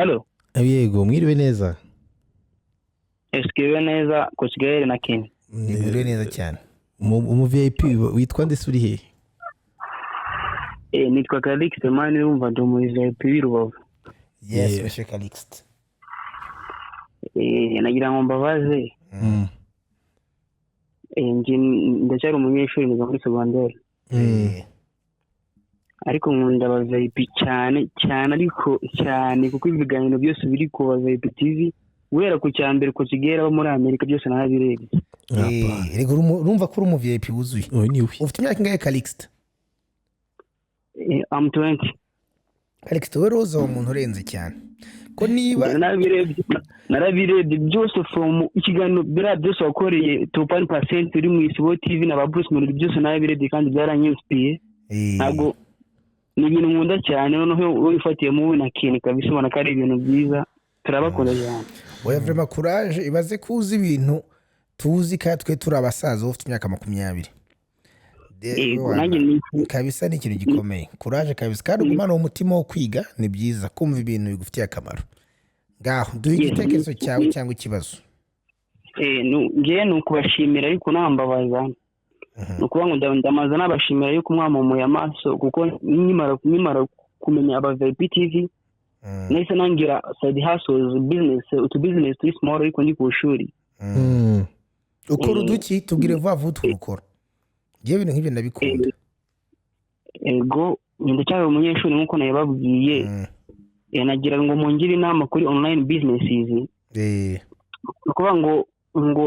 Halo. Yego mwiriwe neza. Eskiwe neza ku Kigali na Kenya. Mwiriwe neza cyane. Mu VIP witwa nde suri he? Nitwa Calixte mani urumva ndo mu VIP Rubavu. Yes, Monsieur Calixte. Nagira ngo mbabaze. Nje ndacyari umunyeshuri niga muri secondaire. Ariko nkunda aba VIP cyane ariko cyane kuko ibiganiro byose biri ku ba VIP TV wera ku cyambere ko kigera muri Amerika byose nabirebye. Rego urumva ko uri mu VIP wuzuye. Ufite imyaka ingahe Calixte? I'm 20. Calixte we roza umuntu urenze cyane. Ko niba narabirebye byose from ikiganiro bira byose wakoreye 2% uri mu Isibo TV na ba Bruce Melody byose nabirebye kandi byaranyinspiye. Ntago ni ibintu nkunda cyane noneho wifatiye mu na kintu kabisa ubona ko ari ibintu byiza turabakora cyane. Oya vraiment courage ibaze kuzi ibintu tuzi ka twe turi abasaza ufite imyaka 20. Kabisa ni ikintu gikomeye. Courage kabisa kandi umwana w'umutima wo kwiga ni byiza kumva ibintu bigufitiye akamaro. Ngaho duhe igitekerezo cyawe cyangwa ikibazo. Ngiye nukubashimira ariko nambabaza. Nukuba ngo ndamaza nabashimira yuko mwamumuye amaso kuko nyimara kumenya Abavip TV nahise nangira side hustles business turi small ariko ndi ku shuri. Ukora uduki tubwire vuba tukora. Giye ibintu nk'ibyo ndabikunda. Ego ndacyari umunyeshuri nkuko nayababwiye. Nagira ngo mungire inama kuri online businesses. Nukuba ngo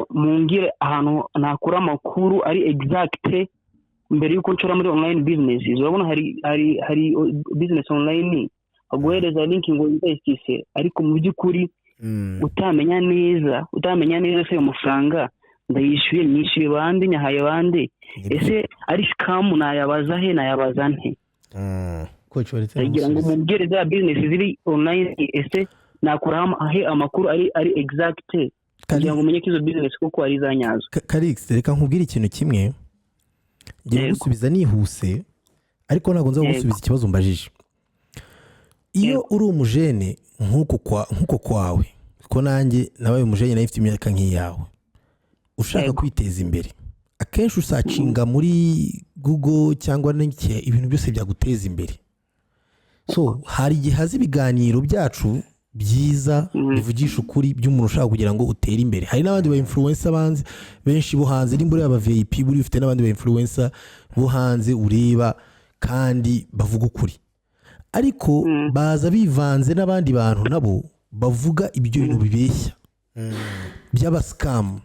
mungire ahantu nakura makuru ari exact mbere yuko nshora muri online businesses. Urabona hari business online aguhereza link ngo investise ariko mu byukuri utamenya neza se amafaranga ndayishyuye bande nyahaye bande ese ari scam nayabaza nte. Ndagira ngo mubwire za business ziri online ese nakura amakuru ari exact kugira ngo umenye ko izo business kuko ari zanyazo. Calixte reka nkubwire ikintu kimwe ngiye gusubiza nihuse ariko ntago nza gusubiza ikibazo mbajije. Iyo uri umujene nkuko kwawe ko nanjye nabaye umujene nafite imyaka nk'iyawe ushaka kwiteza imbere akenshi usacinga muri Google cyangwa n'iki ibintu byose byaguteza imbere. So hari igihe hazi ibiganiro byacu byiza bivugisha ukuri by'umuntu ushaka kugira ngo utere imbere. Hari n'abandi ba influencer benshi bo hanze ni muri aba VIP buri ufite n'abandi ba influencer bo hanze ureba kandi bavuga ukuri ariko baza bivanze n'abandi bantu nabo bavuga ibyo bintu bibeshya by'aba scam.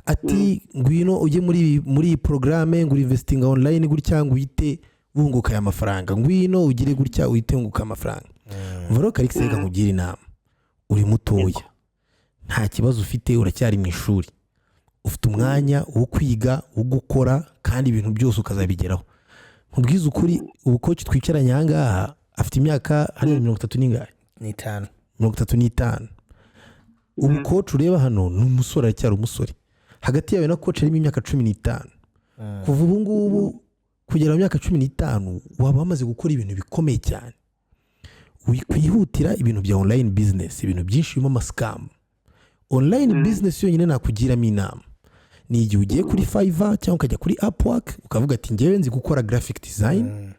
Ati ngwino ujye muri programme ngo investing online gutya ngo uyite bunguka ya mafaranga ngwino ugire gutya uyite bunguka amafaranga. Vero Calixte reka nkugire inama uri mutoya nta kibazo ufite uracyari mu ishuri ufite umwanya wo kwiga wo gukora kandi ibintu byose ukazabigeraho. Mubwiza ukuri ubu coach twicaranye ahangaha afite imyaka hari 35. Ubu coach ureba hano ni umusore aracyari umusore hagati yawe na coach arimo imyaka 15. Kuva ubu ngubu kugera mu myaka 15 waba wamaze gukora ibintu bikomeye cyane. Kwihutira ibintu bya online business ibintu byinshi birimo ama-scam. Online business yonyine nakugiramo inama ni igihe ugiye kuri Fiverr cyangwa ukajya kuri Upwork ukavuga ati ngewe nzi gukora graphic design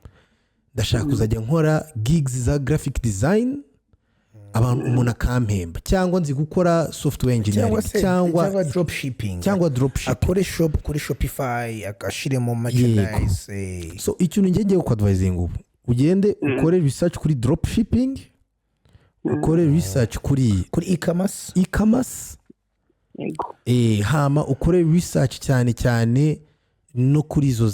ndashaka kuzajya nkora gigs za graphic design abantu umuntu akampemba cyangwa nzi gukora software engineering cyangwa dropshipping akore shop kuri Shopify akashiremo merchandise. So ikintu ngiye ku advising ubu ugende ukore research kuri dropshipping ukore research kuri e-commerce hama ukore research cyane no kuri izo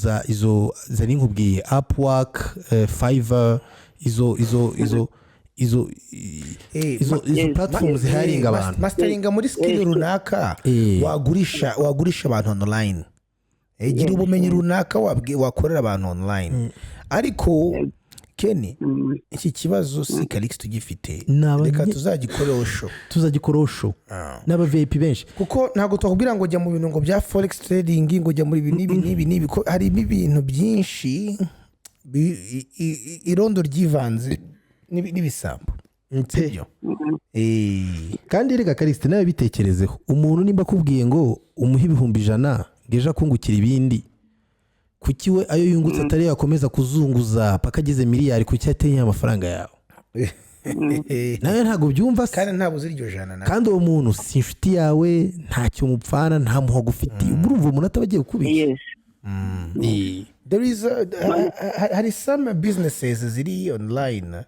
zari nkubwiye Upwork, Fiverr izo platforms hiring abantu masteringa muri skill runaka wagurisha abantu online. Gira ubumenyi runaka wakorera abantu online ariko Kenny iki kibazo si Calixte tugifite reka tuzagikorosho n'aba VIP benshi kuko ntago twakubwira ngo jya mu bintu ngo bya forex trading ngo jya muri nibi ko hari ibintu byinshi irondo ryivanze n'ibisambo. sibyo kandi rega Karisite nawe bitekerezeho, umuntu nimba akubwiye ngo umuhe 100,000 ngeje akungukira ibindi, kuki we ayo yungutse atari yakomeza kuzunguza paka ageze miliyari, kuki ateye amafaranga yawe? nawe ntabwo byumva se, kandi ntabwo uzi iryo jana nawe, kandi uwo muntu si inshuti yawe, ntacyo mupfana, nta muhogo ufitiye, urumva umuntu atabagiye gukubisha. there is hari some businesses ziri online,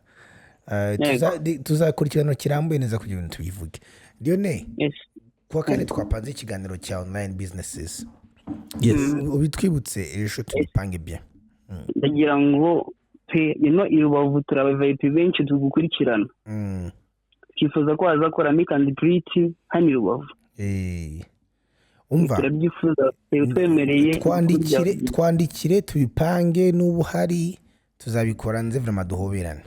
tuzakurikirana kirambuye neza kugira ngo tubivuge. Dione, kuwa kane twapanze ikiganiro cya online businesses. Ubitwibutse ejo tubipange bien. Ndagira ngo pe irubavu turabavip benshi tugukurikirana. Twifuza ko wazakora meet and greet hano irubavu. Umva, turabyifuza twemereye, twandikire tubipange, n'ubu hari tuzabikora nze vraiment duhoberane.